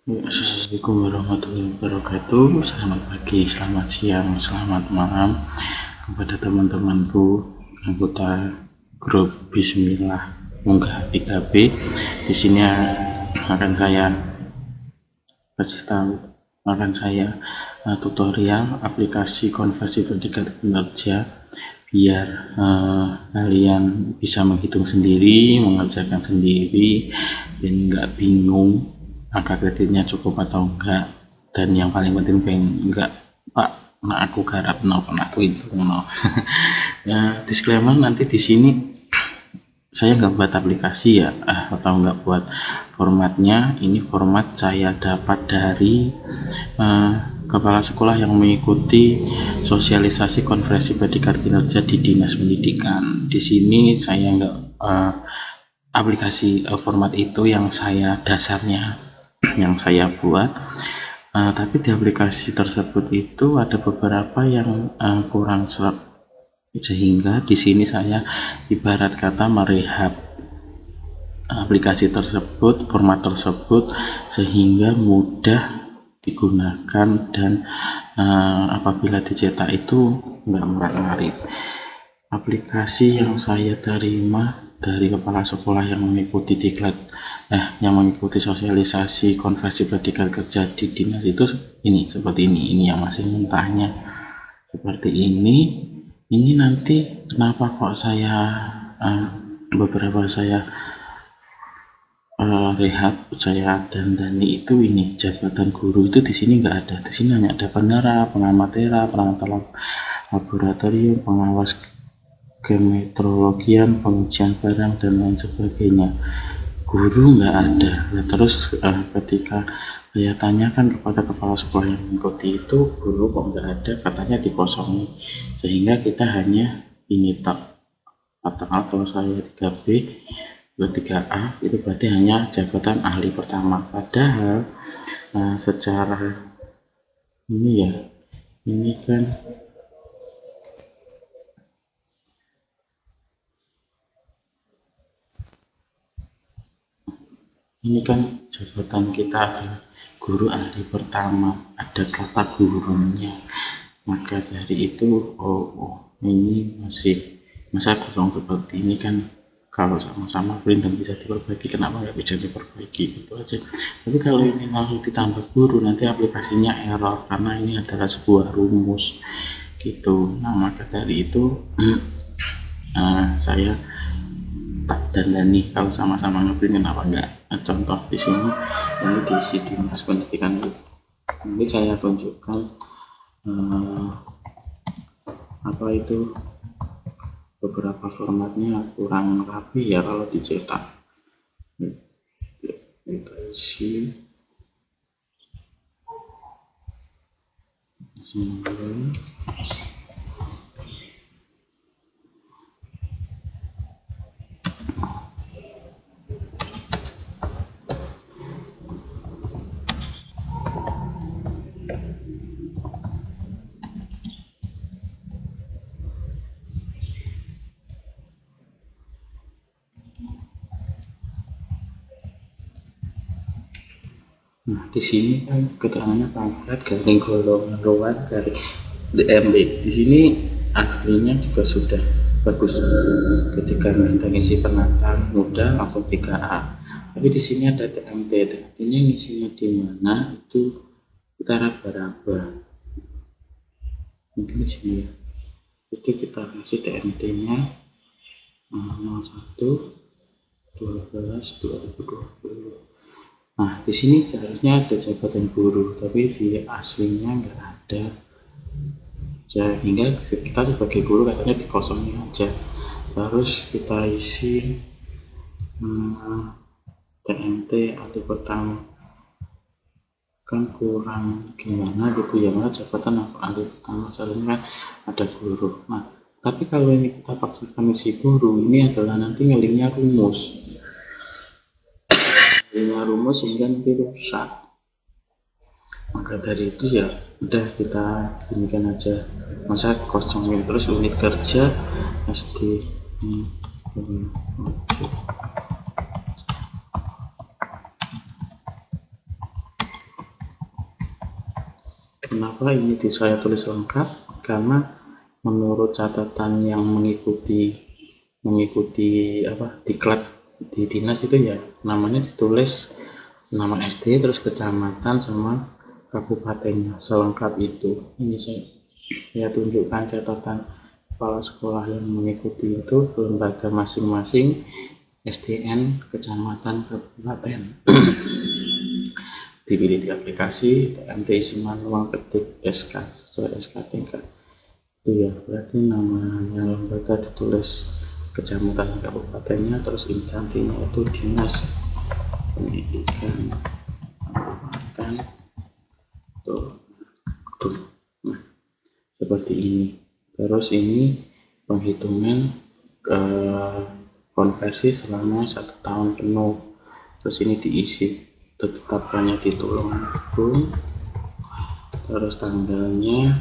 Assalamualaikum warahmatullahi wabarakatuh. Selamat pagi, selamat siang, selamat malam kepada teman-temanku anggota grup Bismillah Munggah PKB. Di sini akan saya kasih tahu, tutorial aplikasi konversi predikat kinerja biar kalian bisa menghitung sendiri, mengerjakan sendiri, dan nggak bingung angka kreditnya cukup atau enggak. Dan yang paling penting enggak Pak, nah aku garap no, aku hitung no. Disclaimer, nanti di sini saya nggak buat aplikasi ya, atau nggak buat formatnya. Ini format saya dapat dari kepala sekolah yang mengikuti sosialisasi konversi predikat kinerja di Dinas Pendidikan. Di sini saya nggak aplikasi format itu yang saya dasarnya yang saya buat, tapi di aplikasi tersebut itu ada beberapa yang kurang serap, sehingga di sini saya ibarat kata merehab aplikasi tersebut, format tersebut, sehingga mudah digunakan dan apabila dicetak itu nggak merak-marik. Aplikasi yang saya terima dari kepala sekolah yang mengikuti sosialisasi konversi predikat kerja di dinas itu ini seperti ini yang masih mentahnya seperti ini. Ini nanti kenapa kok saya beberapa saya rehat, saya dandani itu, ini jabatan guru itu di sini nggak ada. Di sini hanya ada penyerap, pengamat era, peralatan laboratorium, pengawas kemetrologian, pengujian barang, dan lain sebagainya. Guru nggak ada. Nah, terus ketika saya tanyakan kepada kepala sekolah yang mengikuti itu, guru kok nggak ada, katanya dikosongi, sehingga kita hanya ini tak katakan kalau saya 3B 3A itu berarti hanya jabatan ahli pertama, padahal secara ini ya, ini kan jabatan kita adalah guru ahli pertama, ada kata gurunya. Maka dari itu ini masa kosong seperti ini kan, kalau sama-sama print dan bisa diperbaiki, kenapa nggak bisa diperbaiki, gitu aja. Tapi kalau ini lalu ditambah guru, nanti aplikasinya error karena ini adalah sebuah rumus gitu. Nah, maka dari itu saya tak dandani kalau sama-sama ngeprint, kenapa enggak. Contoh di sini, ini diisi Dinas Pendidikan itu. Nanti saya tunjukkan apa itu beberapa formatnya kurang rapi ya kalau dicetak. Kita isi Nah, di sini kan keterangannya pangkat garing golongan luar garing DMB. Di sini aslinya juga sudah bagus. Ketika minta ngisi penata mudah langsung 3A. Tapi di sini ada TMT. Ini ngisinya di mana itu kita raba-raba. Mungkin di sini ya. Itu kita kasih TMT-nya 01 12 2020. Nah, di sini seharusnya ada jabatan guru, tapi di aslinya nggak ada. Sehingga kita sebagai guru katanya dikosongin aja. Terus kita isi TMT ahli pertama, kan kurang gimana gitu ya, mana jabatan ahli pertama seharusnya kan ada guru. Nah, tapi kalau ini kita paksakan isi guru, ini adalah nanti ngelingnya rumus sehingga nanti rusak. Maka dari itu ya udah kita ginikan aja, masa kosongin terus unit kerja SD Kenapa ini saya tulis lengkap? Karena menurut catatan yang mengikuti diklat di dinas itu ya namanya ditulis nama SD terus kecamatan sama kabupatennya selengkap itu. Ini saya tunjukkan catatan kepala sekolah yang mengikuti itu lembaga masing-masing, SDN, kecamatan, kabupaten. Dipilih di aplikasi, TMT isi manual, ketik SK sesuai SK tingkat. Itu ya, berarti namanya lembaga ditulis kecamatan dan kabupatennya, terus instansinya itu Dinas Pendidikan Kabupaten. Tuh. Nah, seperti ini. Terus ini penghitungan konversi selama 1 tahun penuh. Terus ini diisi tetapkannya di Tulungan Agung, terus tanggalnya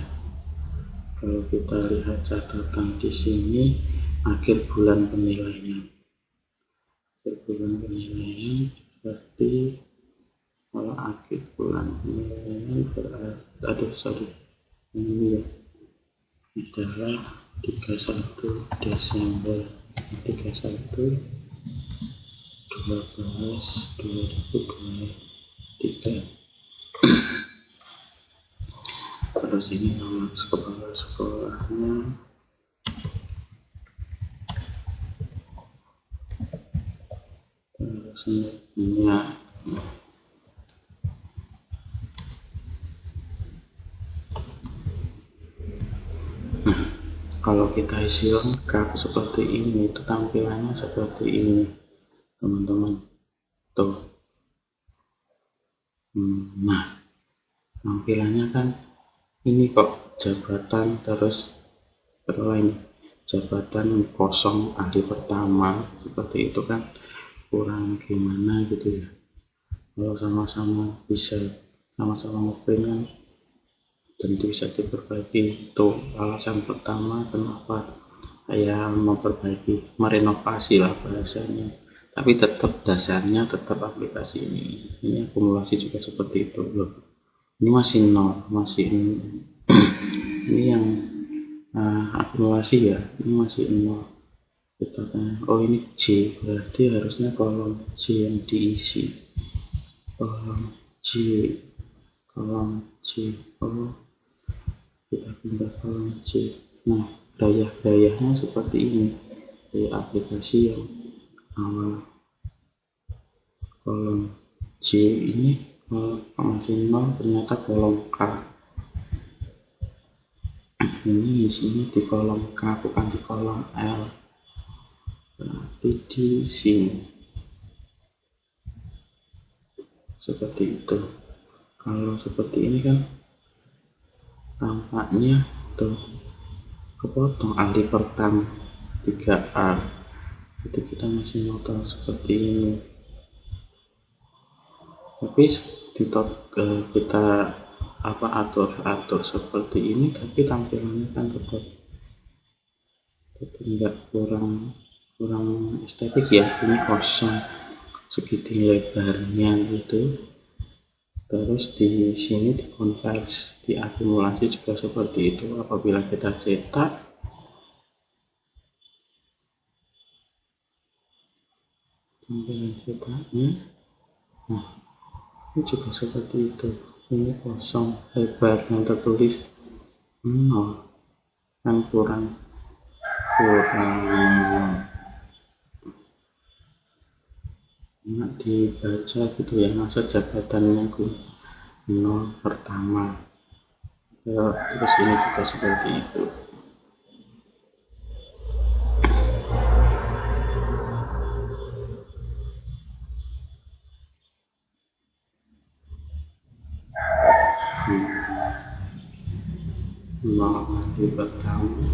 kalau kita lihat catatan di sini akhir bulan penilaian, berarti kalau akhir bulan penilaian berarti ini ya adalah 31 Desember 2023. Terus ini nama kepala sekolahnya, terus ini kalau kita isi lengkap seperti ini, itu tampilannya seperti ini teman-teman tuh. Nah, tampilannya kan ini kok jabatan, terus lain jabatan kosong ahli pertama, seperti itu kan kurang gimana gitu ya. Kalau sama-sama bisa sama-sama ngeprint kan tentu bisa diperbaiki. Itu alasan pertama kenapa saya memperbaiki, merenovasi lah bahasanya, tapi tetap dasarnya tetap aplikasi ini akumulasi juga seperti itu loh. Ini masih nol, masih ini yang akumulasi ya, ini masih nol. Kita oh ini J, berarti harusnya kolom J yang diisi, kolom J, oh kita pindah kolom C. Nah, gaya-gayanya seperti ini di aplikasi yang awal. Kolom C ini masih nol, ternyata kolom K ini isinya di kolom K bukan di kolom L, berarti di sini seperti itu. Kalau seperti ini kan tampaknya tuh kepotong ahli pertama 3A, jadi kita masih notal seperti ini. Tapi kita atur seperti ini, tapi tampilannya kan tetap enggak kurang estetik ya. Ini kosong segitiga lebarnya gitu. Terus di sini dikonversi, diakumulasi juga seperti itu. Apabila kita cetak, tampilan cetaknya, nah ini juga seperti itu. Ini kosong, lebar yang tertulis 0, kan kurang enak dibaca gitu ya, masa jabatannya 0 pertama ya, terus ini juga seperti itu. Di pertama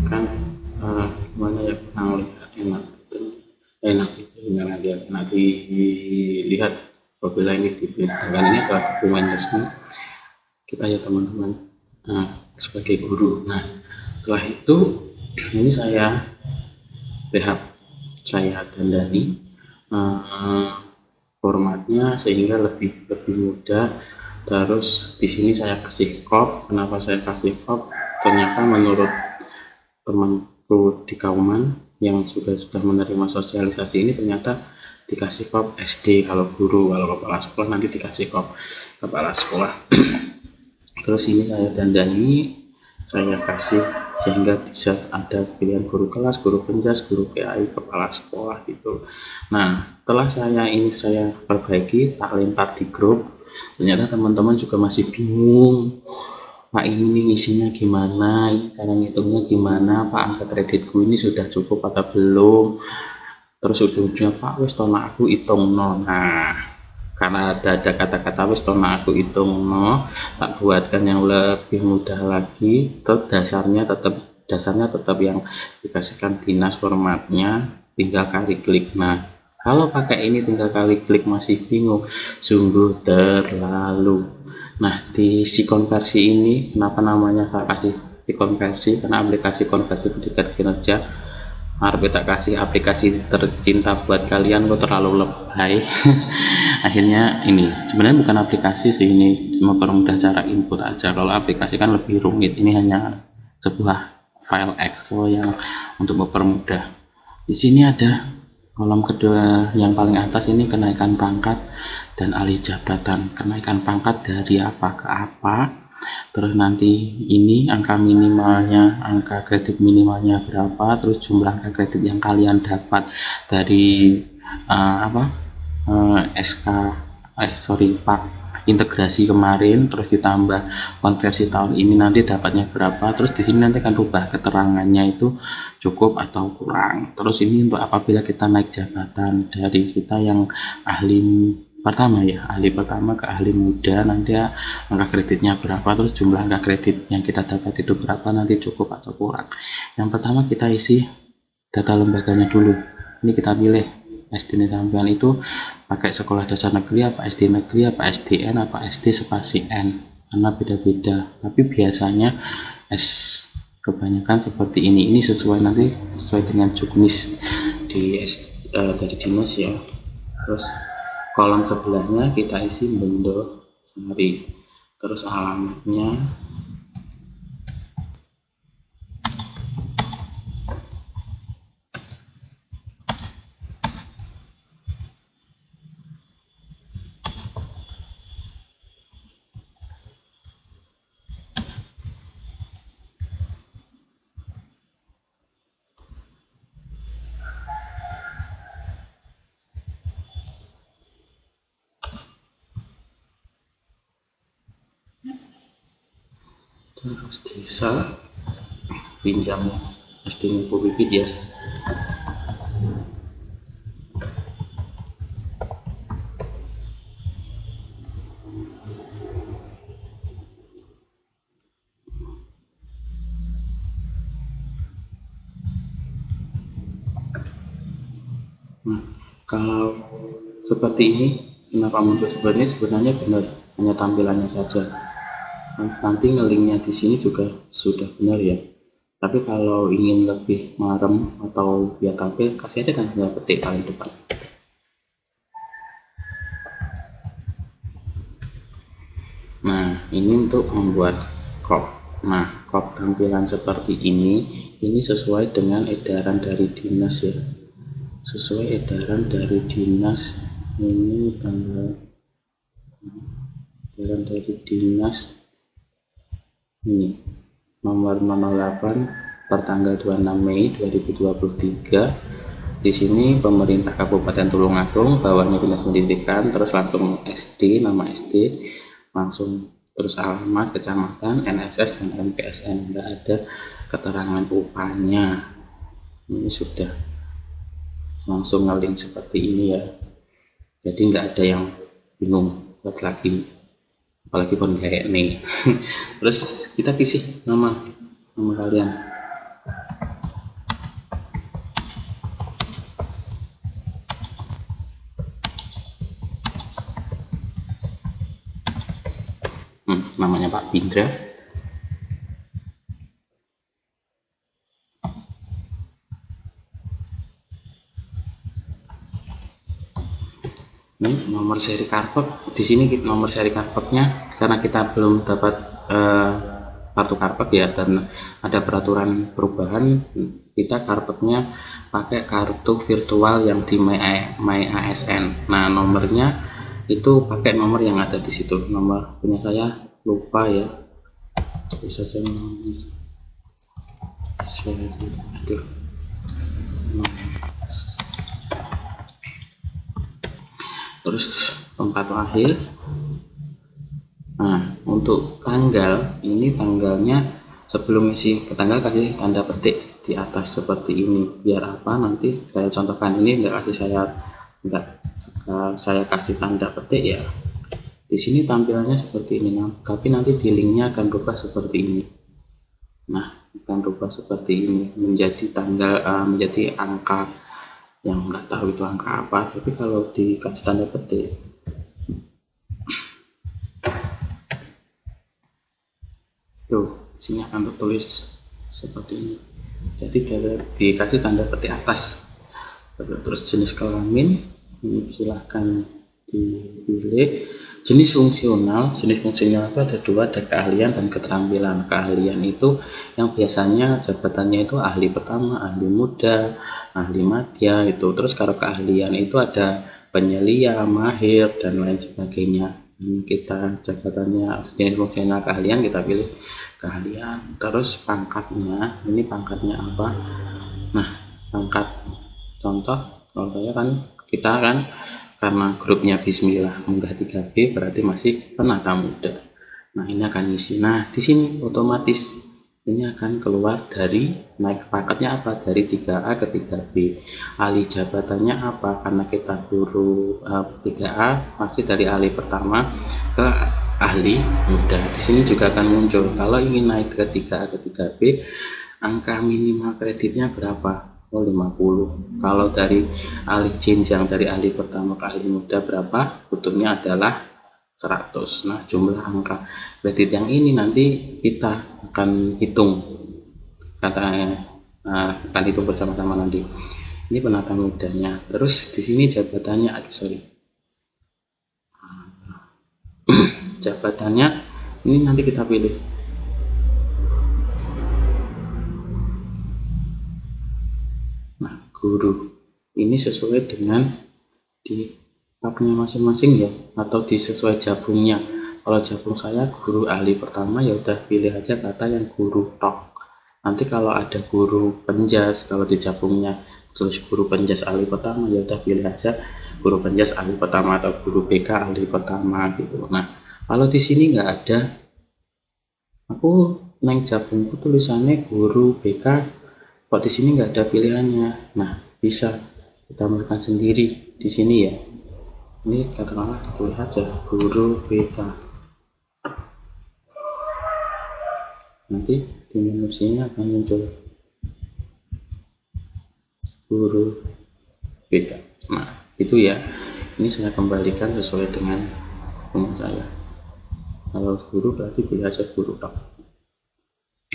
kan gimana ya, pernah lihat enak dilihat apabila ini diberitakan. Ini adalah dokumennya semua kita ya teman-teman, sebagai guru. Nah, setelah itu ini saya rehab, saya dandani formatnya sehingga lebih mudah Terus di sini saya kasih kop. Kenapa saya kasih kop? Ternyata menurut temanku di Kauman yang sudah menerima sosialisasi ini, ternyata dikasih kop SD kalau guru, kalau kepala sekolah nanti dikasih kop kepala sekolah. Terus ini saya dandani, saya kasih sehingga bisa ada pilihan guru kelas, guru penjas, guru PAI, kepala sekolah gitu. Nah, setelah saya perbaiki, tak lempar di grup, ternyata teman-teman juga masih bingung, Pak ini isinya gimana, ini cara ngitungnya gimana, Pak angka kreditku ini sudah cukup atau belum. Terus ujung-ujungnya, Pak wis tona aku hitung no. Nah, karena ada kata-kata wis tona aku hitung no, tak buatkan yang lebih mudah lagi. Terus dasarnya tetap yang dikasihkan dinas, formatnya tinggal kali klik. Nah, kalau pakai ini tinggal kali klik masih bingung, sungguh terlalu. Nah, di si konversi ini, kenapa namanya saya kasih di konversi? Karena aplikasi konversi predikat kinerja, harus tak kasih aplikasi tercinta buat kalian, kok terlalu lebay. Akhirnya ini sebenarnya bukan aplikasi sih, ini mempermudah cara input aja. Kalau aplikasi kan lebih rumit, ini hanya sebuah file Excel yang untuk mempermudah. Di sini ada kolom kedua yang paling atas, ini kenaikan pangkat dan alih jabatan. Kenaikan pangkat dari apa ke apa, terus nanti ini angka minimalnya, angka kredit minimalnya berapa, terus jumlah angka kredit yang kalian dapat dari Pak integrasi kemarin, terus ditambah konversi tahun ini nanti dapatnya berapa. Terus di sini nanti akan rubah keterangannya itu cukup atau kurang. Terus ini untuk apabila kita naik jabatan dari kita yang ahli pertama ya, ahli pertama ke ahli muda, nanti ya, angka kreditnya berapa, terus jumlah angka kredit yang kita dapat itu berapa, nanti cukup atau kurang. Yang pertama kita isi data lembaganya dulu. Ini kita pilih SD sampean itu pakai sekolah dasar negeri apa SD negeri apa SDN apa SD spasi N, karena beda-beda, tapi biasanya kebanyakan seperti ini sesuai nanti sesuai dengan juknis dari dinas ya. Terus kolom sebelahnya kita isi Bendo Sari, terus alamatnya, terus desa pinjamnya SD Info Bibit ya. Nah, kalau seperti ini, kenapa muncul sebenarnya benar, hanya tampilannya saja. Nanti ngelinknya di sini juga sudah benar ya. Tapi kalau ingin lebih marem atau biar tampil, kasih aja kan tinggal petik paling depan. Nah, ini untuk membuat kop. Nah, kop tampilan seperti ini sesuai dengan edaran dari dinas ya. Sesuai edaran dari dinas, ini edaran dari dinas ini nomor 08 pertanggal 26 Mei 2023. Di sini pemerintah Kabupaten Tulungagung, bawahnya Dinas Pendidikan, terus langsung SD, nama SD, langsung terus alamat, kecamatan, NSS dan MPSN, enggak ada keterangan upahnya. Ini sudah langsung ngelink seperti ini ya, jadi nggak ada yang bingung buat lagi, apalagi pun kayak nih. Terus kita isi nama kalian. Namanya Pak Pindra. Ini nomor seri karpet, di sini nomor seri karpetnya karena kita belum dapat kartu karpet ya, dan ada peraturan perubahan, kita karpetnya pakai kartu virtual yang di My ASN. Nah, nomornya itu pakai nomor yang ada di situ. Nomor punya saya lupa ya, bisa saja terus tempat lahir. Nah, untuk tanggal, ini tanggalnya sebelum isi ke tanggal kasih tanda petik di atas seperti ini. Biar apa? Nanti saya contohkan, ini enggak saya kasih tanda petik ya. Di sini tampilannya seperti ini, tapi nanti di linknya akan berubah seperti ini. Nah, akan berubah seperti ini menjadi tanggal, menjadi angka yang nggak tahu itu angka apa. Tapi kalau dikasih tanda petik, tuh sini akan tertulis seperti ini. Jadi dikasih tanda petik atas. Terus jenis kelamin ini silahkan dipilih. Jenis fungsional itu ada dua, ada keahlian dan keterampilan. Keahlian itu yang biasanya jabatannya itu ahli pertama, ahli muda, ahli madya itu. Terus kalau keahlian itu ada penyelia, mahir, dan lain sebagainya. Ini kita jabatannya jenis fungsional keahlian, kita pilih keahlian. Terus pangkatnya, ini pangkatnya apa? Nah, pangkat contoh kalau saya kan, kita kan karena grupnya Bismillah Munggah 3B berarti masih penata muda. Nah, ini akan isi. Nah, di sini otomatis ini akan keluar dari naik pangkatnya apa, dari 3A ke 3B. Alih jabatannya apa, karena kita guru 3A masih dari ahli pertama ke ahli muda. Di sini juga akan muncul kalau ingin naik ke 3A ke 3B, angka minimal kreditnya berapa? 50. Kalau dari alih jenjang dari ahli pertama ke ahli muda berapa? Butuhnya adalah 100. Nah, jumlah angka kredit yang ini nanti kita akan hitung, akan hitung bersama-sama nanti. Ini penata mudanya. Terus di sini jabatannya, jabatannya ini nanti kita pilih. Guru ini sesuai dengan di tabnya masing-masing ya, atau sesuai jabungnya. Kalau jabung saya guru ahli pertama, ya udah pilih aja kata yang guru tok. Nanti kalau ada guru penjas, kalau di jabungnya terus guru penjas ahli pertama, ya udah pilih aja guru penjas ahli pertama atau guru BK ahli pertama gitu. Nah, kalau di sini nggak ada, aku neng jabungku tulisannya guru BK, kok di sini nggak ada pilihannya. Nah, bisa kita tambahkan sendiri di sini ya. Ini katakanlah tulis aja guru BK. Nanti di menu sini akan muncul guru BK. Nah, itu ya. Ini saya kembalikan sesuai dengan punya saya. Kalau guru berarti pilih aja guru tok.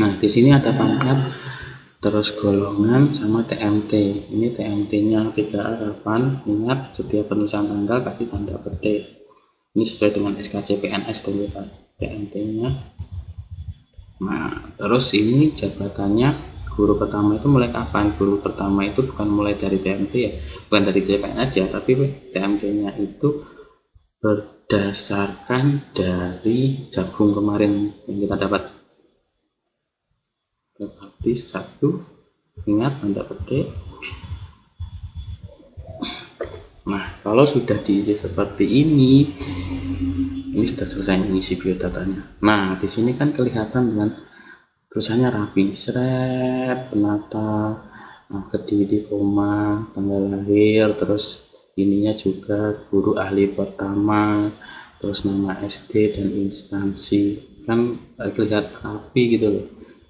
Nah, di sini ada pangkat, terus golongan sama TMT. Ini TMT-nya 3A kapan? Ingat, setiap penulisan tanggal kasih tanda petik. Ini sesuai dengan SKC PNS TMT-nya. Nah, terus ini jabatannya guru pertama itu mulai kapan? Guru pertama itu bukan mulai dari TMT ya, bukan dari CPNS aja, tapi TMT-nya itu berdasarkan dari jabung kemarin yang kita dapat. Berarti 1, ingat tanda petik. Nah, kalau sudah diisi seperti ini sudah selesai mengisi biodatanya. Nah, di sini kan kelihatan dengan tulisannya rapi, seret, penata, kediri, koma, tanggal lahir, terus ininya juga guru ahli pertama, terus nama SD dan instansi, kan kelihatan rapi gitu loh.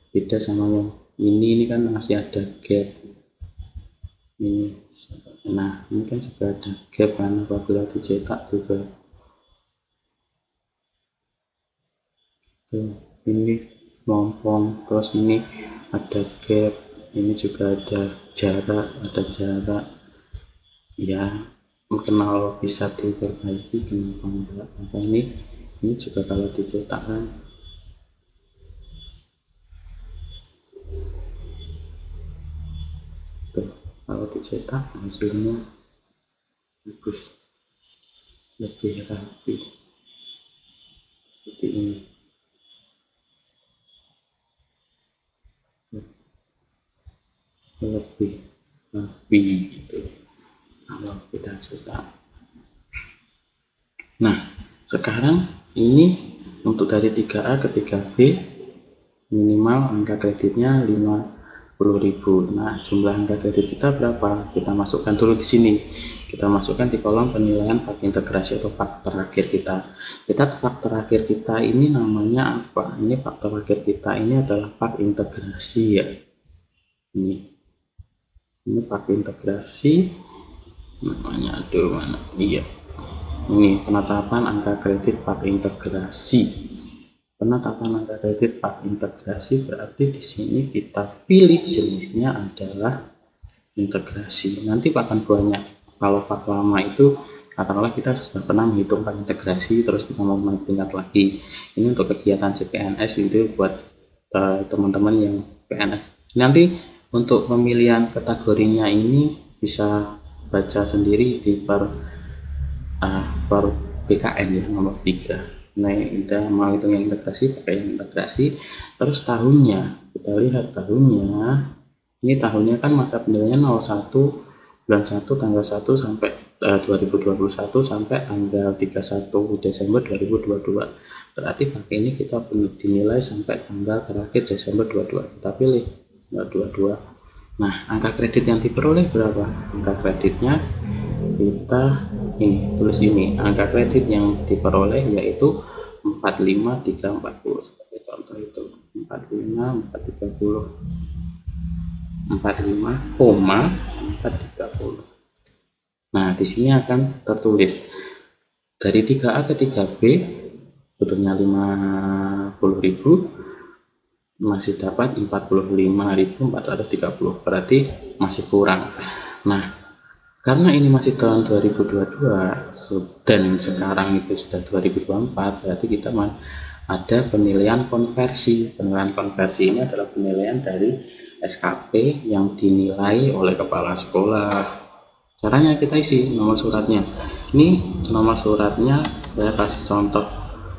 Beda sama yang ini kan masih ada gap ini. Nah, ini kan juga ada gap kan apabila dicetak juga. Ini lompong, terus ini ada gap, ini juga ada jarak ya. Mungkin kalau bisa diperbaiki, kenapa enggak? Apa ini Ini juga kalau dicetak kan tuh, kalau dicetak hasilnya bagus, lebih rapi seperti ini. Lebih rapi gitu kalau kita cetak. Nah, sekarang ini untuk dari 3A ke 3B minimal angka kreditnya 50.000. Nah, jumlah angka kredit kita berapa? Kita masukkan dulu di sini. Kita masukkan di kolom penilaian pak integrasi atau faktor akhir kita. Faktor akhir kita ini namanya apa? Ini faktor akhir kita ini adalah pak integrasi ya. Ini pak integrasi namanya, aduh mana? Iya. Ini penetapan angka kredit pak integrasi. Penetapan angka kredit pak integrasi berarti di sini kita pilih jenisnya adalah integrasi. Nanti akan banyak. Kalau pak lama itu katakanlah kita sudah pernah menghitung pak integrasi, terus kita mau tingkat lagi. Ini untuk kegiatan CPNS itu buat teman-teman yang PNS. Nanti untuk pemilihan kategorinya ini bisa baca sendiri di per BKN ya, nomor 3. Nah, kita mau hitung yang integrasi, pakai yang integrasi. Terus tahunnya, kita lihat tahunnya. Ini tahunnya kan masa penilaian 01 bulan 1 tanggal 1 sampai 2021 sampai tanggal 31 Desember 2022. Berarti pakai ini kita dinilai sampai tanggal terakhir Desember 22. Kita pilih 22. Nah, angka kredit yang diperoleh berapa? Angka kreditnya kita ini tulis ini, angka kredit yang diperoleh yaitu 45340. Sebagai contoh itu 45430, 45,430. Nah, di sini akan tertulis dari 3A ke 3B butuhnya 50.000, masih dapat 45.430, berarti masih kurang. Nah, karena ini masih tahun 2022 dan sekarang itu sudah 2024, berarti kita ada penilaian konversi. Penilaian konversi ini adalah penilaian dari SKP yang dinilai oleh kepala sekolah. Caranya kita isi nomor suratnya. Ini nomor suratnya saya kasih contoh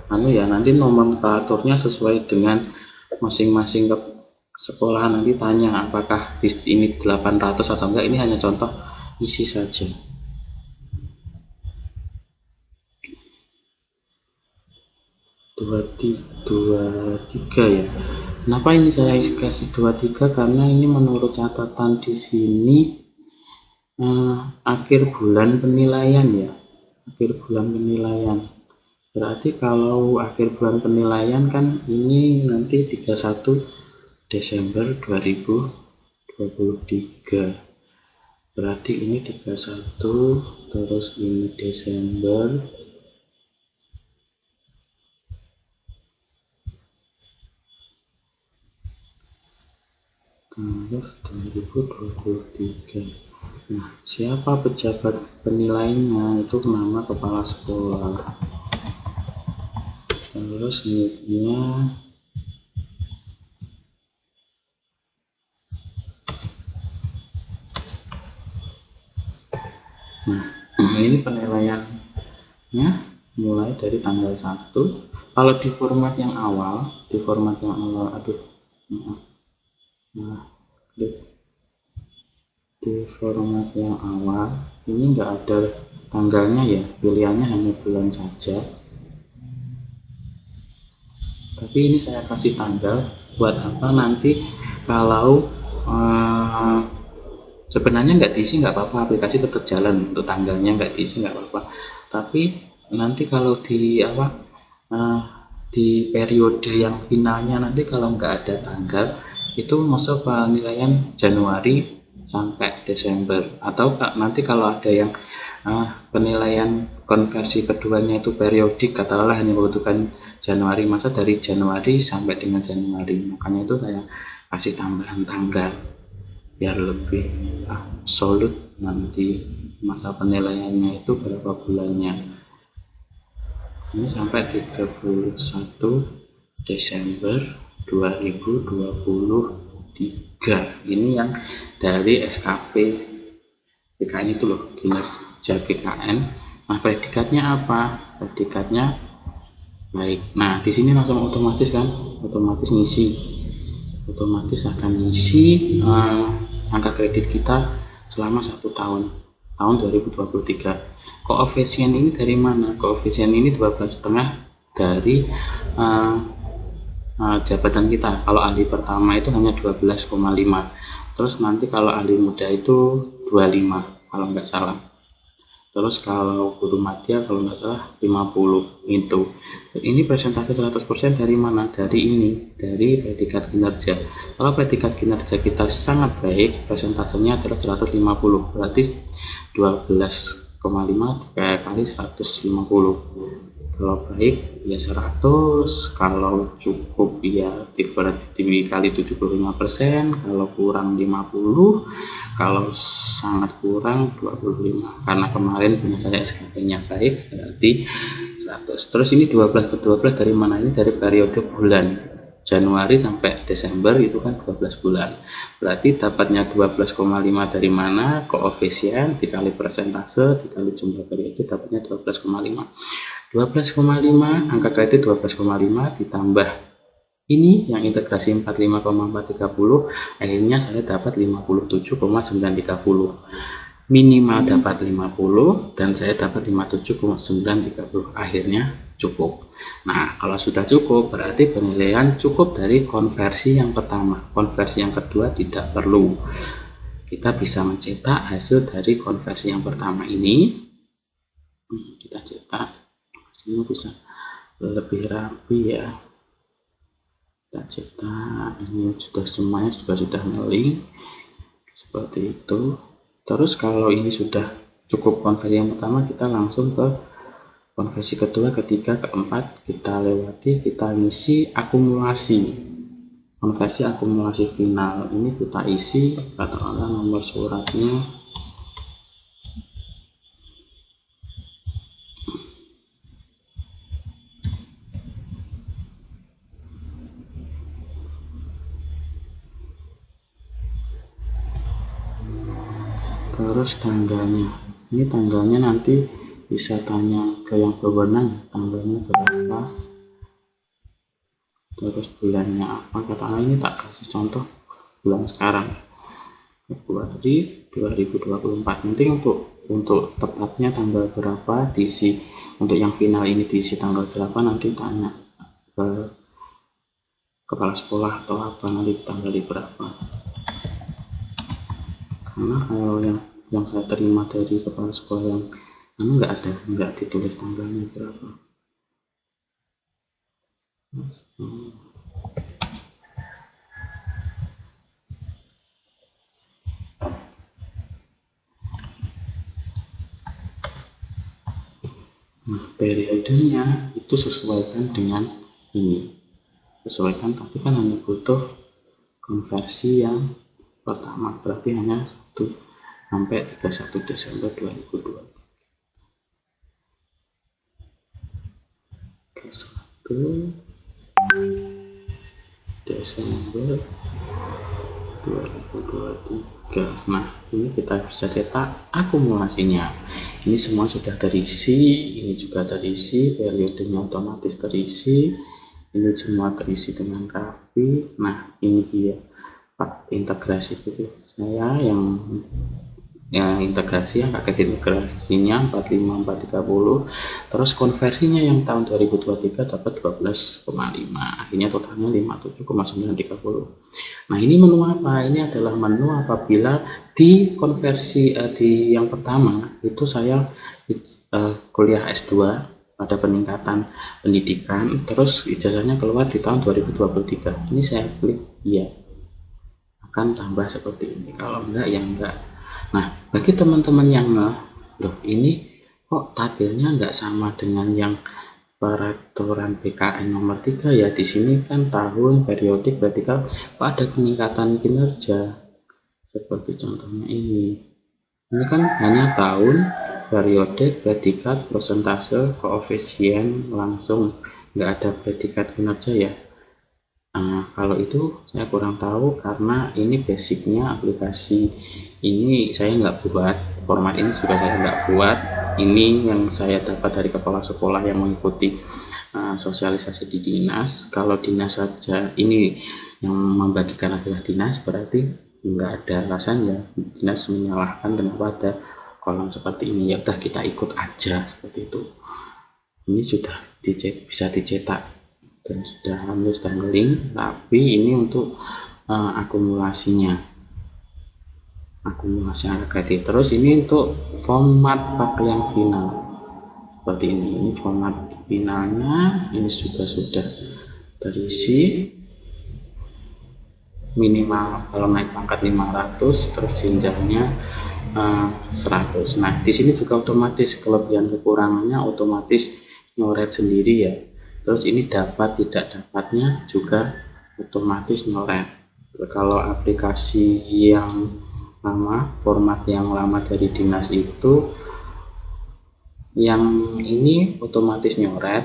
nanti nomenklaturnya sesuai dengan masing-masing sekolah. Nanti tanya apakah di ini 800 atau enggak. Ini hanya contoh, isi saja. Dua tiga ya. Kenapa ini saya kasih 23? Karena ini menurut catatan di sini akhir bulan penilaian ya. Akhir bulan penilaian. Berarti kalau akhir bulan penilaian kan ini nanti 31 Desember 2023. Berarti ini 31, terus ini Desember, tanggal 2023. Nah, siapa pejabat penilainya? Itu nama kepala sekolah. Terus nicknya ini penilaiannya mulai dari tanggal 1. Kalau di format yang awal, di format yang awal ini enggak ada tanggalnya ya, pilihannya hanya bulan saja. Tapi ini saya kasih tanggal buat apa? Nanti kalau sebenarnya nggak diisi nggak apa-apa, aplikasi tetap jalan. Untuk tanggalnya nggak diisi nggak apa-apa, tapi nanti kalau di di periode yang finalnya nanti kalau nggak ada tanggal itu masuk penilaian Januari sampai Desember. Atau nanti kalau ada yang penilaian konversi keduanya itu periodik, katakanlah hanya membutuhkan Januari, masa dari Januari sampai dengan Januari. Makanya itu saya kasih tambahan tanggal biar lebih absolut nanti masa penilaiannya itu berapa bulannya. ini sampai 31 Desember 2023. Ini yang dari SKP BKN itu loh, kinerja BKN. Nah, predikatnya apa? Predikatnya baik. Nah, di sini langsung otomatis kan, otomatis akan ngisi angka kredit kita selama 1 tahun, tahun 2023. Koefisien ini dari mana? Koefisien ini 12,5 dari jabatan kita. Kalau ahli pertama itu hanya 12,5. Terus nanti kalau ahli muda itu 25 kalau nggak salah. Terus kalau guru madya kalau nggak salah 50 itu. Ini persentase 100% dari mana? Dari ini, dari predikat kinerja. Kalau predikat kinerja kita sangat baik, persentasenya adalah 150. Berarti 12,5 kali 150. Kalau baik ya 100, kalau cukup ya dikali 75%, kalau kurang 50, kalau sangat kurang 25. Karena kemarin punya saya SKP-nya baik, berarti 100. Terus ini 12 per 12 dari mana? Ini dari periode bulan Januari sampai Desember, itu kan 12 bulan. Berarti dapatnya 12,5 dari mana? Koefisien dikali persentase dikali jumlah periode, dapatnya 12,5. 12,5, angka kredit 12,5 ditambah ini yang integrasi 45,430, akhirnya saya dapat 57,930. Minimal dapat 50 dan saya dapat 57,930, akhirnya cukup. Nah, kalau sudah cukup berarti penilaian cukup dari konversi yang pertama. Konversi yang kedua tidak perlu. Kita bisa mencetak hasil dari konversi yang pertama ini. Kita cetak, ini bisa lebih rapi ya. Kita cetak, ini sudah semuanya sudah ngeling seperti itu. Terus kalau ini sudah cukup konversi yang pertama, kita langsung ke konversi kedua, ketiga, keempat, kita lewati, kita ngisi akumulasi. Konversi akumulasi final ini kita isi, katakanlah nomor suratnya terus tanggalnya. Ini tanggalnya nanti bisa tanya ke yang berwenang, tanggalnya berapa, terus bulannya apa. Katakanlah ini tak kasih contoh bulan sekarang, Februari 2024. Nanti untuk tepatnya tanggal berapa diisi, untuk yang final ini diisi tanggal berapa, nanti tanya ke kepala sekolah atau apa, nanti tanggal berapa. Karena kalau yang saya terima dari kepala sekolah yang nggak ditulis tanggalnya berapa. Nah, periodenya itu sesuaikan dengan ini, sesuaikan, tapi kan hanya butuh konversi yang pertama, berarti hanya 1 sampai 31 Desember 2020. 1 Desember 2023. Nah, ini kita bisa cetak akumulasinya. Ini semua sudah terisi, ini juga terisi, periodenya otomatis terisi, ini semua terisi dengan rapi. Nah, ini dia Pak integrasi itu saya yang integrasi, angka kredit integrasinya 45430, terus konversinya yang tahun 2023 dapat 12,5, akhirnya totalnya 57,930. Nah, ini menu apa? Ini adalah menu apabila di konversi di yang pertama itu saya kuliah S2 pada peningkatan pendidikan, terus ijazahnya keluar di tahun 2023. Ini saya klik iya, akan tambah seperti ini. Kalau enggak ya enggak. Nah, bagi teman-teman yang loh ini kok tabelnya enggak sama dengan yang peraturan BKN nomor 3 ya, di sini kan tahun periodik, berarti kan ada peningkatan kinerja seperti contohnya ini kan hanya tahun periode, predikat, persentase, koefisien, langsung, nggak ada predikat kinerja ya. Kalau itu saya kurang tahu karena ini basicnya aplikasi ini saya nggak buat, format ini juga saya nggak buat. Ini yang saya dapat dari kepala sekolah yang mengikuti sosialisasi di dinas. Kalau dinas saja ini yang membagikan adalah dinas, berarti nggak ada alasan ya dinas menyalahkan kenapa ada kolom seperti ini. Ya udah kita ikut aja seperti itu. Ini sudah bisa dicetak dan sudah ngeling, tapi ini untuk akumulasi angka kredit. Terus ini untuk format pakaian final seperti ini format finalnya. Ini juga sudah terisi minimal kalau naik pangkat 500, terus jenjangnya 100. Nah di sini juga otomatis kelebihan kekurangannya otomatis nyoret sendiri ya. Terus ini dapat tidak dapatnya juga otomatis nyoret. Kalau aplikasi yang lama, format yang lama dari dinas itu, yang ini otomatis nyoret,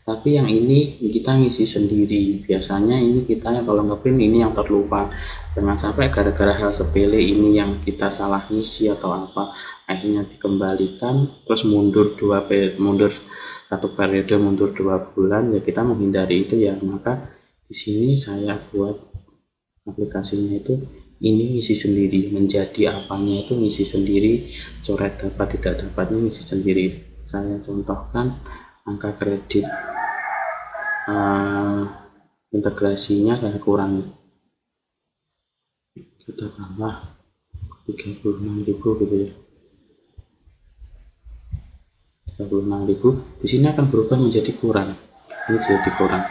tapi yang ini kita ngisi sendiri. Biasanya ini kita kalau ngeprint ini yang terlupa. Jangan sampai gara-gara hal sepele ini yang kita salah ngisi atau apa, akhirnya dikembalikan terus mundur satu periode, mundur 2 bulan, ya kita menghindari itu ya. Maka di sini saya buat aplikasinya itu ini ngisi sendiri, menjadi apanya itu ngisi sendiri, coret dapat tidak dapatnya ngisi sendiri. Saya contohkan angka kredit integrasinya saya kurangi, kita tambah 36.000 gitu ya, 36.000. Di sini akan berubah menjadi kurang, ini jadi kurang.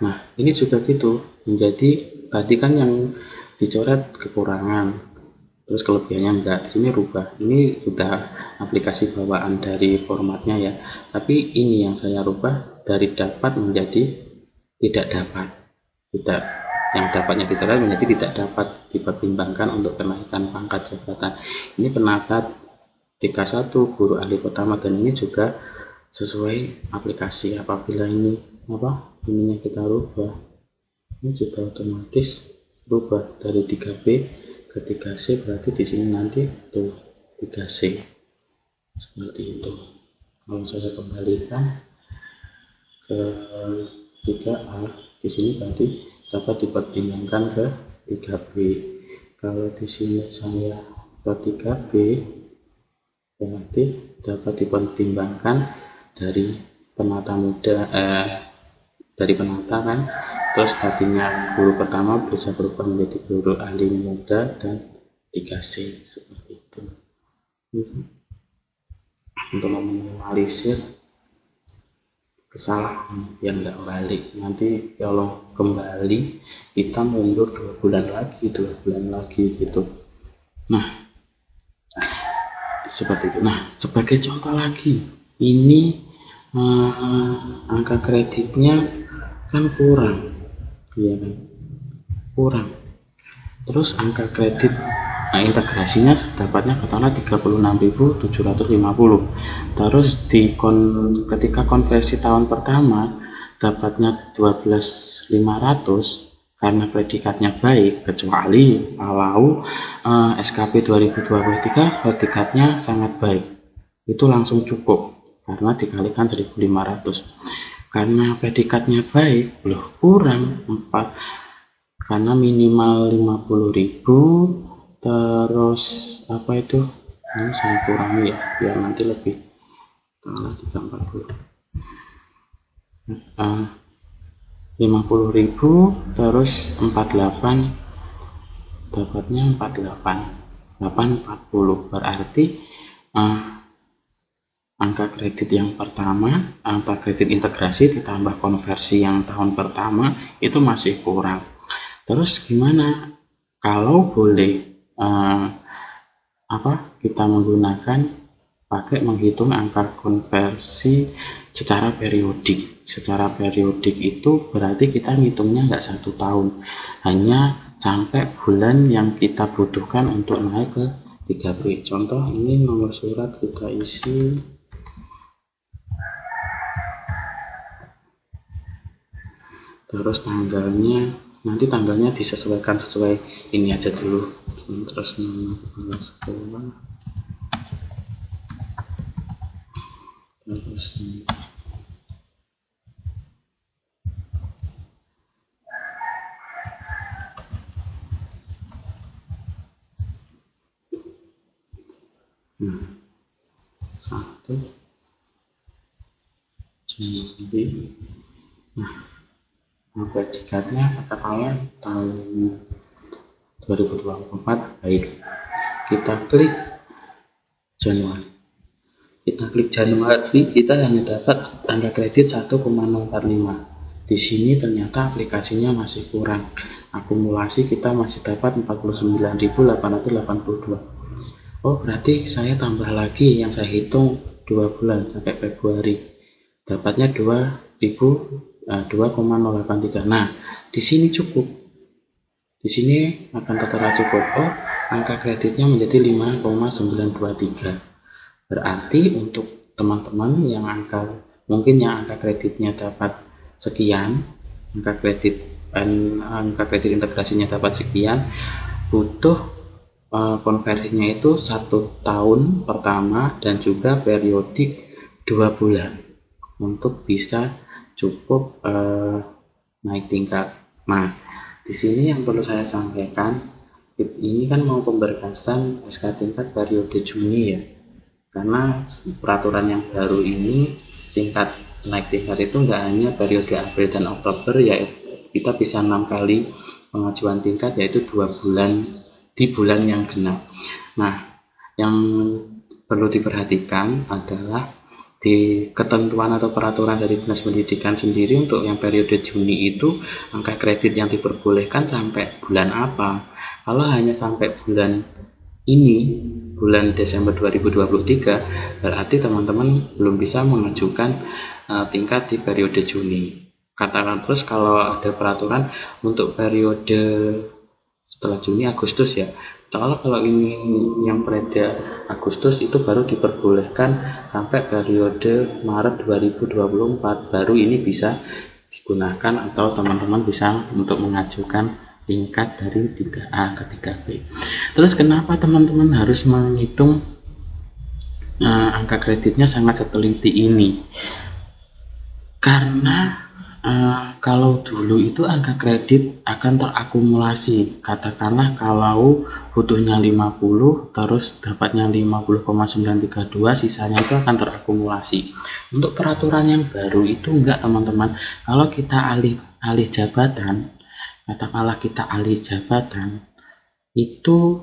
Nah ini juga gitu, menjadi tadi kan yang dicoret kekurangan, terus kelebihannya enggak, di sini rubah. Ini sudah aplikasi bawaan dari formatnya ya, tapi ini yang saya rubah dari dapat menjadi tidak dapat, yang dapatnya dicoret menjadi tidak dapat dipertimbangkan untuk kenaikan pangkat jabatan. Ini penata 31 guru ahli pertama, dan ini juga sesuai aplikasi. Apabila ini ininya kita rubah, ini juga otomatis berubah dari 3B ke 3C, berarti di sini nanti tuh 3C seperti itu. Kalau saya kembalikan ke 3A, di sini berarti dapat dipertimbangkan ke 3B. Kalau di sini saya ke 3B, berarti dapat dipertimbangkan dari penata muda, dari penata kan. Terus tadinya guru pertama bisa berubah menjadi guru ahli muda dan 3C seperti itu. Untuk meminimalisir kesalahan yang nggak balik, nanti kalau kembali kita mundur 2 bulan lagi gitu. Nah seperti itu. Nah sebagai contoh lagi, ini angka kreditnya kan kurang, iya kan, kurang. Terus angka kredit integrasinya dapatnya katakanlah 36.750. Terus ketika konversi tahun pertama dapatnya 12.500 karena predikatnya baik, kecuali kalau SKP 2023 predikatnya sangat baik, itu langsung cukup karena dikalikan 1.500. Karena predikatnya baik, loh kurang 4, karena minimal 50.000. Terus apa itu, ini saya kurangi ya biar nanti lebih 340, 50.000 terus 48, dapatnya 840, berarti angka kredit yang pertama, angka kredit integrasi ditambah konversi yang tahun pertama itu masih kurang. Terus gimana kalau boleh kita menggunakan menghitung angka konversi secara periodik. Secara periodik itu berarti kita ngitungnya nggak 1 tahun, hanya sampai bulan yang kita butuhkan untuk naik ke 3B. Contoh ini nomor surat kita isi terus tanggalnya, nanti tanggalnya disesuaikan sesuai ini aja dulu, terus nomor sekolah, terus satu jadi predikatnya katakanlah tahun 2024. Baik, kita klik Januari, kita hanya dapat angka kredit 1,045. Di sini ternyata aplikasinya masih kurang, akumulasi kita masih dapat 49.882. Oh, berarti saya tambah lagi, yang saya hitung 2 bulan sampai Februari, dapatnya 2,083. Nah, di sini cukup. Di sini akan tertera cukup. Oh, angka kreditnya menjadi 5,923. Berarti untuk teman-teman yang angka kreditnya dapat sekian, angka kredit integrasinya dapat sekian, butuh konversinya itu 1 tahun pertama dan juga periodik 2 bulan untuk bisa cukup naik tingkat. Nah, di sini yang perlu saya sampaikan, ini kan mau pemberkasan SK tingkat periode Juni ya, karena peraturan yang baru ini tingkat naik tingkat itu nggak hanya periode April dan Oktober ya, kita bisa 6 kali pengajuan tingkat, yaitu 2 bulan di bulan yang genap. Nah, yang perlu diperhatikan adalah di ketentuan atau peraturan dari Dinas Pendidikan sendiri untuk yang periode Juni itu angka kredit yang diperbolehkan sampai bulan apa. Kalau hanya sampai bulan ini, bulan Desember 2023, berarti teman-teman belum bisa mengajukan tingkat di periode Juni. Katakan terus kalau ada peraturan untuk periode setelah Juni, Agustus ya. Kalau ini yang pada Agustus itu baru diperbolehkan sampai periode Maret 2024, baru ini bisa digunakan atau teman-teman bisa untuk mengajukan tingkat dari 3A ke 3B. Terus kenapa teman-teman harus menghitung angka kreditnya sangat seteliti ini? Karena kalau dulu itu angka kredit akan terakumulasi, katakanlah kalau butuhnya 50 terus dapatnya 50,932, sisanya itu akan terakumulasi. Untuk peraturan yang baru itu enggak teman-teman, kalau kita alih jabatan, katakanlah kita alih jabatan itu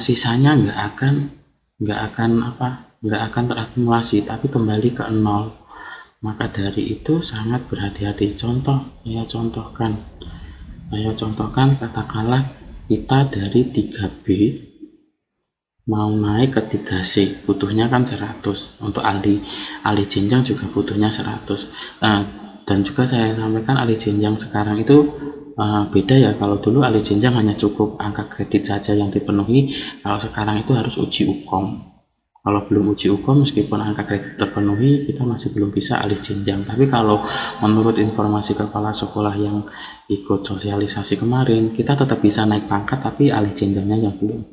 sisanya enggak akan terakumulasi, tapi kembali ke nol. Maka dari itu sangat berhati-hati. Saya contohkan katakanlah kita dari 3B mau naik ke 3C, butuhnya kan 100. Untuk alih jenjang juga butuhnya 100. Dan juga saya sampaikan alih jenjang sekarang itu beda ya. Kalau dulu alih jenjang hanya cukup angka kredit saja yang dipenuhi, kalau sekarang itu harus uji UKOM. Kalau belum uji UKOM, meskipun angka kredit terpenuhi, kita masih belum bisa alih jenjang. Tapi kalau menurut informasi kepala sekolah yang ikut sosialisasi kemarin, kita tetap bisa naik pangkat, tapi alih jenjangnya yang belum.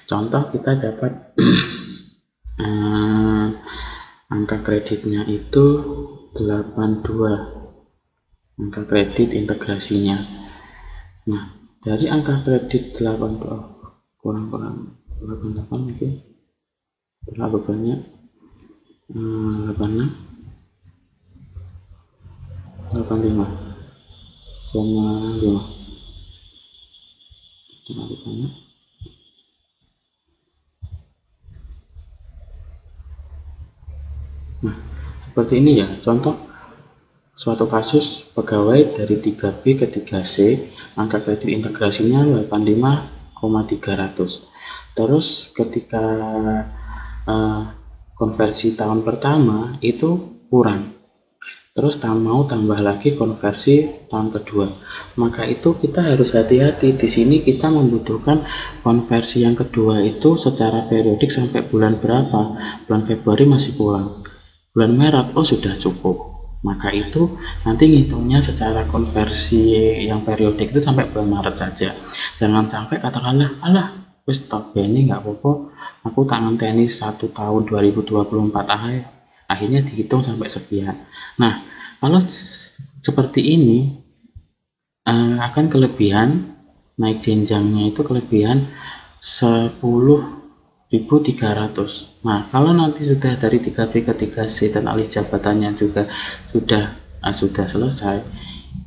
Contoh, kita dapat angka kreditnya itu 82, angka kredit integrasinya. Nah, dari angka kredit 82 kurang 88 mungkin terlalu banyak, 85,5. Terlalu banyak. Nah, seperti ini ya, contoh suatu kasus pegawai dari 3B ke 3C, angka kredit integrasinya 85,300. Terus ketika konversi tahun pertama itu kurang, terus mau tambah lagi konversi tahun kedua, maka itu kita harus hati-hati. Di sini kita membutuhkan konversi yang kedua itu secara periodik sampai bulan berapa. Bulan Februari masih kurang, bulan Maret oh sudah cukup, maka itu nanti ngitungnya secara konversi yang periodik itu sampai bulan Maret saja. Jangan sampai katakanlah alah wis stop ini nggak apa-apa, aku tak ngenteni 1 tahun 2024 akhirnya dihitung sampai sekian. Nah, kalau seperti ini akan kelebihan naik jenjangnya itu kelebihan 10.300. Nah, kalau nanti sudah dari 3B ke 3C dan alih jabatannya juga sudah selesai,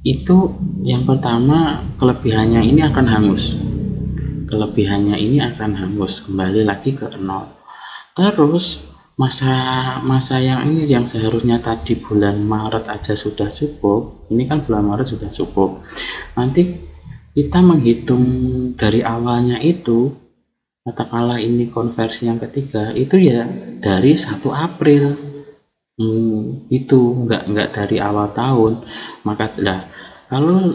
itu yang pertama kelebihannya ini akan hangus. Kelebihannya ini akan hangus, kembali lagi ke nol. Terus masa yang ini yang seharusnya tadi bulan Maret aja sudah cukup, ini kan bulan Maret sudah cukup. Nanti kita menghitung dari awalnya itu, katakanlah ini konversi yang ketiga, itu ya dari 1 April. Itu enggak dari awal tahun. Maka kalau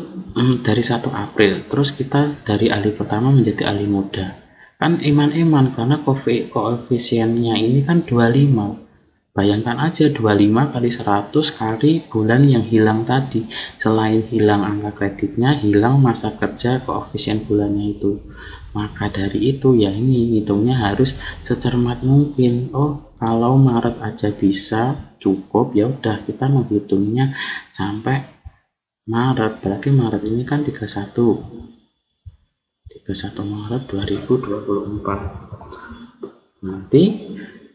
dari 1 April, terus kita dari ahli pertama menjadi ahli muda, kan iman-iman karena koefisiennya ini kan 25. Bayangkan aja 25 kali 100 kali bulan yang hilang tadi. Selain hilang angka kreditnya, hilang masa kerja koefisien bulannya itu. Maka dari itu ya ini hitungnya harus secermat mungkin. Oh, kalau Maret aja bisa cukup, ya udah kita menghitungnya sampai Maret. Berarti Maret ini kan 31 Maret 2024. Nanti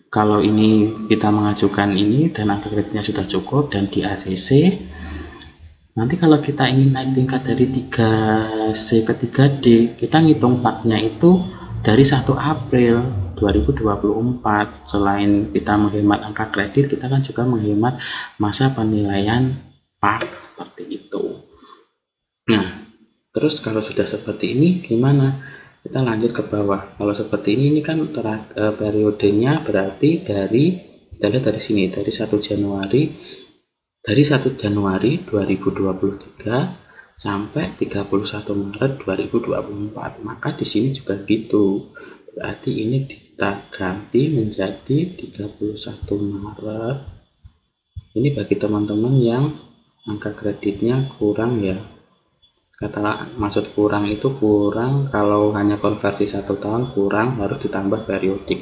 kalau ini kita mengajukan ini dan angka kreditnya sudah cukup dan di ACC, nanti kalau kita ingin naik tingkat dari 3C ke 3D, kita ngitung partnya itu dari 1 April 2024. Selain kita menghemat angka kredit, kita kan juga menghemat masa penilaian part seperti itu. Nah, terus kalau sudah seperti ini gimana? Kita lanjut ke bawah. Kalau seperti ini kan periodenya berarti kita lihat dari sini, dari 1 Januari 2023 sampai 31 Maret 2024. Maka di sini juga gitu. Berarti ini kita ganti menjadi 31 Maret. Ini bagi teman-teman yang angka kreditnya kurang ya. Maksud kurang itu kurang kalau hanya konversi 1 tahun kurang, harus ditambah periodik.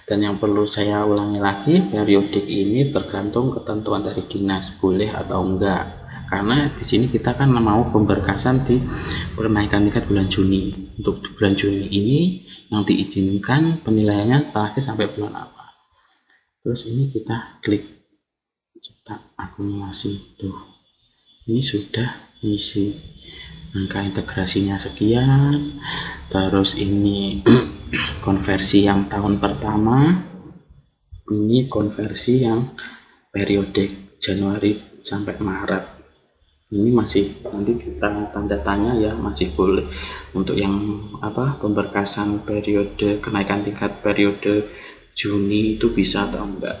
Dan yang perlu saya ulangi lagi, periodik ini tergantung ketentuan dari dinas boleh atau enggak, karena di sini kita kan mau pemberkasan di penaikan tingkat bulan Juni. Untuk bulan Juni ini yang diizinkan penilaiannya setelahnya sampai bulan apa. Terus ini kita klik cetak akumulasi, tuh ini sudah isi angka integrasinya sekian. Terus ini konversi yang tahun pertama, ini konversi yang periodik Januari sampai Maret. Ini masih nanti kita tanda tanya ya, masih boleh untuk yang pemberkasan periode kenaikan tingkat periode Juni itu bisa atau enggak.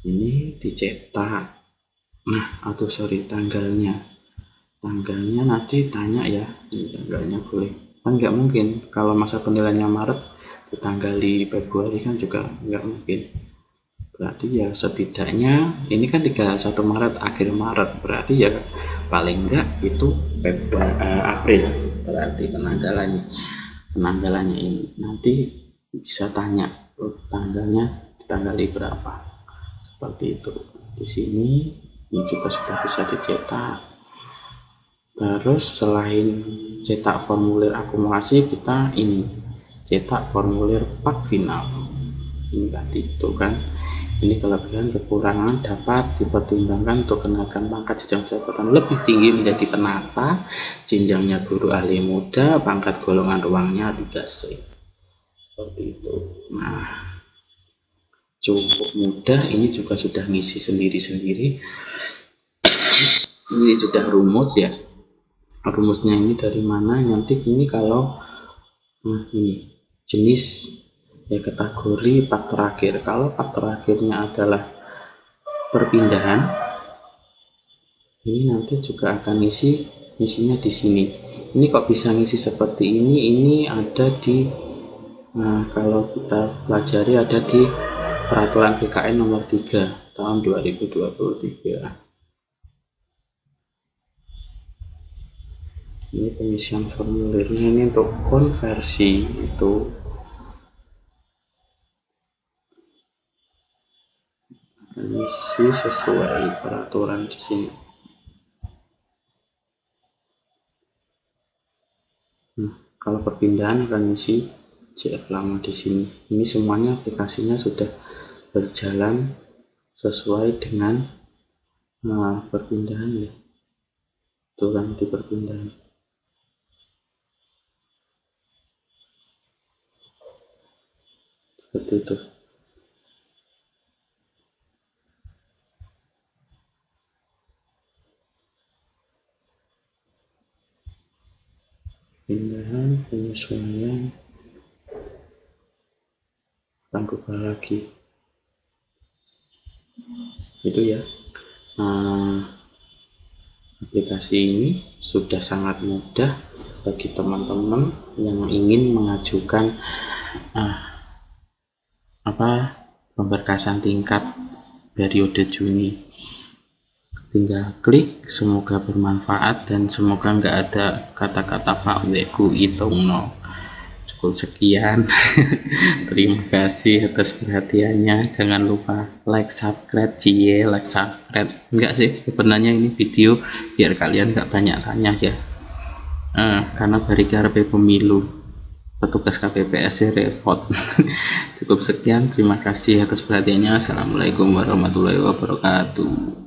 Ini dicetak. Nah, tanggalnya nanti tanya ya, ini tanggalnya boleh, kan nggak mungkin kalau masa penilaiannya Maret ditanggali Februari kan juga nggak mungkin. Berarti ya setidaknya ini kan 31 Maret akhir Maret, berarti ya paling enggak itu April. Berarti penanggalannya ini nanti bisa tanya tanggalnya ditanggali berapa, seperti itu. Di sini ini juga sudah bisa dicetak. Terus selain cetak formulir akumulasi, kita ini cetak formulir part final. Ini tadi itu kan, ini kelebihan kekurangan dapat dipertimbangkan untuk kenaikan pangkat jenjang jabatan lebih tinggi menjadi penata, jenjangnya guru ahli muda, pangkat golongan ruangnya 3C. Seperti itu. Nah, cukup mudah, ini juga sudah ngisi sendiri-sendiri. Ini sudah rumus ya. Rumusnya ini dari mana, nanti ini kalau ini jenis ya, kategori part terakhir. Kalau part terakhirnya adalah perpindahan, Ini nanti juga akan isinya di sini. Ini kok bisa ngisi seperti ini ada di kalau kita pelajari ada di peraturan BKN nomor 3 tahun 2023. Ini pengisian formulirnya, ini untuk konversi itu isi sesuai peraturan di sini. Kalau perpindahan akan isi CF lama di sini. Ini semuanya aplikasinya sudah berjalan sesuai dengan perpindahan ya. Aturan di perpindahan. Seperti itu. Pindahan, penyesuaian, akan berubah lagi. Itu ya. Aplikasi ini sudah sangat mudah bagi teman-teman yang ingin mengajukan pemberkasan tingkat periode Juni. Tinggal klik. Semoga bermanfaat dan semoga nggak ada kata-kata Pak Weku Itungno. Cukup sekian. Terima kasih atas perhatiannya. Jangan lupa like, subscribe, like, subscribe. Enggak sih, sebenarnya ini video biar kalian nggak banyak tanya ya. Karena bari karepe pemilu, petugas KPPS repot. Cukup sekian. Terima kasih atas perhatiannya. Assalamualaikum warahmatullahi wabarakatuh.